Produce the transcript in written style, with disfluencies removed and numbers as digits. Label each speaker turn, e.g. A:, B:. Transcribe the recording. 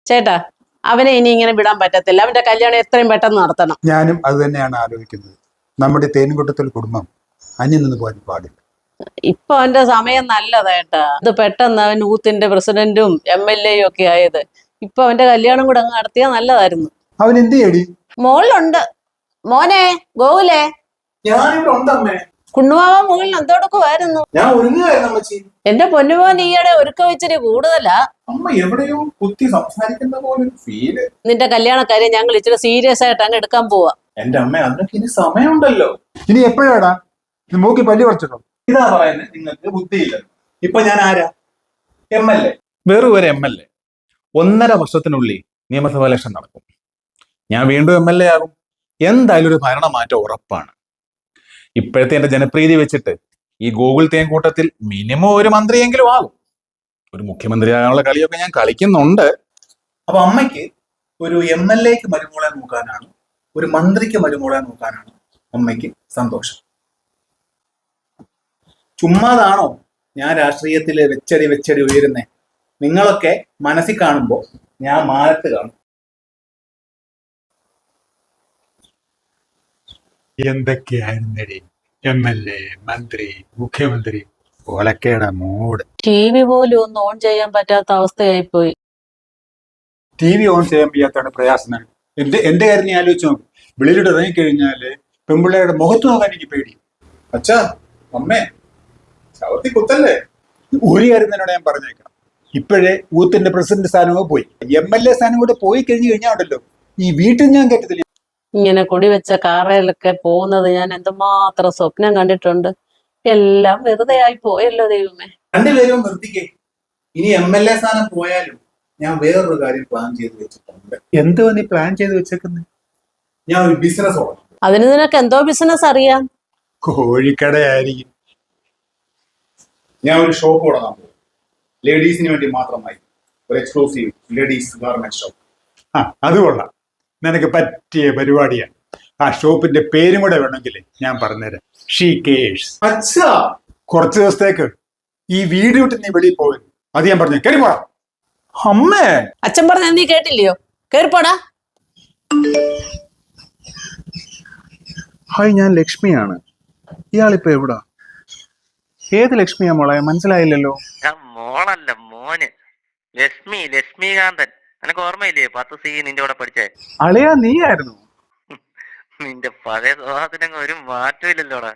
A: ചേട്ടാ അവനെ ഇനി ഇങ്ങനെ വിടാൻ പറ്റത്തില്ല. അവന്റെ കല്യാണം എത്രയും പെട്ടെന്ന് നടത്തണം.
B: ഞാനും അത് തന്നെയാണ് ആലോചിക്കുന്നത്. നമ്മുടെ തേൻകുട്ടത്തിൽ കുടുംബം അന്യം നിന്ന് പോകാൻ പാടില്ല.
A: ഇപ്പൊ അവന്റെ സമയം നല്ലതേട്ടാ. ഇത് പെട്ടെന്ന് അവൻ യൂത്തിന്റെ പ്രസിഡന്റും MLA ഒക്കെ ആയത്. ഇപ്പൊ അവന്റെ കല്യാണം കൂടെ അങ്ങ് നടത്തിയാ നല്ലതായിരുന്നു.
B: അവൻ എന്ത് ചെയ്യടി?
A: മോളിലുണ്ട്. മോനെ ഗോകുലേ,
C: ഞാനിവിടെ ഉണ്ടമ്മേ.
A: കുണ്ണുമാവ മുകളിൽ എന്തോടൊക്കെയായിരുന്നു.
C: ഞാൻ ഒരുങ്ങുകയായിരുന്നു അമ്മച്ചി.
A: എന്റെ പൊന്നുമോൻ ഈയിടെ ഒരുക്കം വെച്ചിട്ട് കൂടുതലാ.
C: അമ്മ എവിടെയോ കുത്തി സംസാരിക്കുന്ന പോലെ ഒരു ഫീല്.
A: നിന്റെ കല്യാണക്കാര്യം ഞങ്ങൾ ഇച്ചിരി സീരിയസ് ആയിട്ടാണ് എടുക്കാൻ പോവാ.
C: എന്റെ അമ്മ അതിനൊക്കെ ഇനി സമയമുണ്ടല്ലോ.
B: ഇനി എപ്പോഴാടാ മൂക്കി പല്ലി പറിച്ചിട്ടോ?
C: ഇതാ പറയുന്നത് നിങ്ങൾക്ക് ബുദ്ധിയില്ല. ഇപ്പൊ ഞാൻ ആരാ? MLA. വെറും ഒരു MLA. 1.5 വർഷത്തിനുള്ളിൽ നിയമസഭാ ഇലക്ഷൻ നടക്കും. ഞാൻ വീണ്ടും MLA ആകും. എന്തായാലും ഒരു ഭരണമാറ്റം ഉറപ്പാണ്. ഇപ്പോഴത്തെ എന്റെ ജനപ്രീതി വെച്ചിട്ട് ഈ ഗൂഗിൾ തേൻകൂട്ടത്തിൽ മിനിമം ഒരു മന്ത്രിയെങ്കിലും ആകും. ഒരു മുഖ്യമന്ത്രി ആകാനുള്ള കളിയൊക്കെ ഞാൻ കളിക്കുന്നുണ്ട്. അപ്പൊ അമ്മയ്ക്ക് ഒരു MLAക്ക് മരുമോളെ നോക്കാനാണ്, ഒരു മന്ത്രിക്ക് മരുമോളെ നോക്കാനാണ് അമ്മയ്ക്ക് സന്തോഷം. ചുമ്മാതാണോ ഞാൻ രാഷ്ട്രീയത്തില് വെച്ചടി ഉയരുന്നേ? നിങ്ങളൊക്കെ മനസ്സിൽ കാണുമ്പോ ഞാൻ മാനത്ത് കാണും.
B: എന്തൊക്കെയായിരുന്നടി MLA, മന്ത്രി, മുഖ്യമന്ത്രി, ഒലക്കേടെ മൂട്.
A: TV പോലും ഒന്ന് ഓൺ ചെയ്യാൻ പറ്റാത്ത അവസ്ഥയായി പോയി.
B: TV ഓൺ ചെയ്യാൻ വയ്യാത്താണ് പ്രയാസമാണ്. എന്റെ കാര്യം നീ ആലോചിച്ച് നോക്കും. വെളിയിലോട്ട് ഇറങ്ങിക്കഴിഞ്ഞാല് പെൺപിള്ളേരുടെ മുഖത്ത് നോക്കാൻ എനിക്ക് പേടി.
C: അച്ഛാ അമ്മേ ചവിട്ടി കുത്തല്ലേ.
B: ഒരു കാര്യം തന്നോട് ഞാൻ പറഞ്ഞേക്കണം. ഇപ്പോഴേ യൂത്തിന്റെ പ്രസിഡന്റ് സ്ഥാനമോ പോയി, MLA സ്ഥാനം കൂടെ പോയി കഴിഞ്ഞാൽ ഉണ്ടല്ലോ ഈ വീട്ടിൽ ഞാൻ കേട്ടതില്ല.
A: ഇങ്ങനെ കൊടിവെച്ച കാറയിലൊക്കെ പോകുന്നത് ഞാൻ എന്തുമാത്രം സ്വപ്നം കണ്ടിട്ടുണ്ട്. എല്ലാം വെറുതെ ആയി പോയല്ലോ ദൈവമേ.
C: രണ്ടുപേരും നിർത്തിക്കേ. ഇനി MLA സ്ഥാനം പോയാലും ഞാൻ വേറൊരു കാര്യം പ്ലാൻ ചെയ്ത് വെച്ചിട്ടുണ്ട്.
B: എന്തുവാ നീ പ്ലാൻ ചെയ്ത് വെച്ചേക്കുന്നത്?
C: ഞാൻ ഒരു ബിസിനസ് തുടങ്ങും.
A: അതിന് നിനക്ക് എന്തോ ബിസിനസ് അറിയാം?
B: കോഴിക്കടയായിരിക്കും.
C: ഞാൻ ഒരു ഷോപ്പ് തുടങ്ങാൻ പോകും. ലേഡീസിന് വേണ്ടി മാത്രമായി ഒരു എക്സ്ക്ലൂസീവ് ലേഡീസ് ഗാർമെന്റ് ഷോപ്പ്.
B: അത് കൊള്ളാം. നിനക്ക് പറ്റിയ പരിപാടിയാണ്. ആ ഷോപ്പിന്റെ പേരും കൂടെ വേണമെങ്കിൽ ഞാൻ പറഞ്ഞുതരാം. ഷീക്കേഴ്സ്.
C: അച്ഛാ
B: കുറച്ച് ദിവസത്തേക്ക് ഈ വീട് വിട്ട് നീ വെളിയിൽ പോകരുത്. അത് ഞാൻ പറഞ്ഞു. കയറി പോടാ.
C: അമ്മേ,
A: അച്ഛൻ പറഞ്ഞ നീ കേട്ടില്ലയോ? കേറിപ്പോടാ.
C: ഹായ്, ഞാൻ ലക്ഷ്മിയാണ്. ഇയാളിപ്പോ എവിടാ? ഏത് ലക്ഷ്മിയാ മോളെ? മനസ്സിലായില്ലല്ലോ.
D: മോളല്ല, മോന്. ലക്ഷ്മികാന്തൻ. നിനക്ക് ഓർമ്മയില്ലേ 10C നിന്റെ കൂടെ പഠിച്ചേ?
C: അളിയാ നീയായിരുന്നു?
D: നിന്റെ പഴയ സ്വഭാവത്തിനങ്ങ് ഒരു മാറ്റമില്ലല്ലോടാ.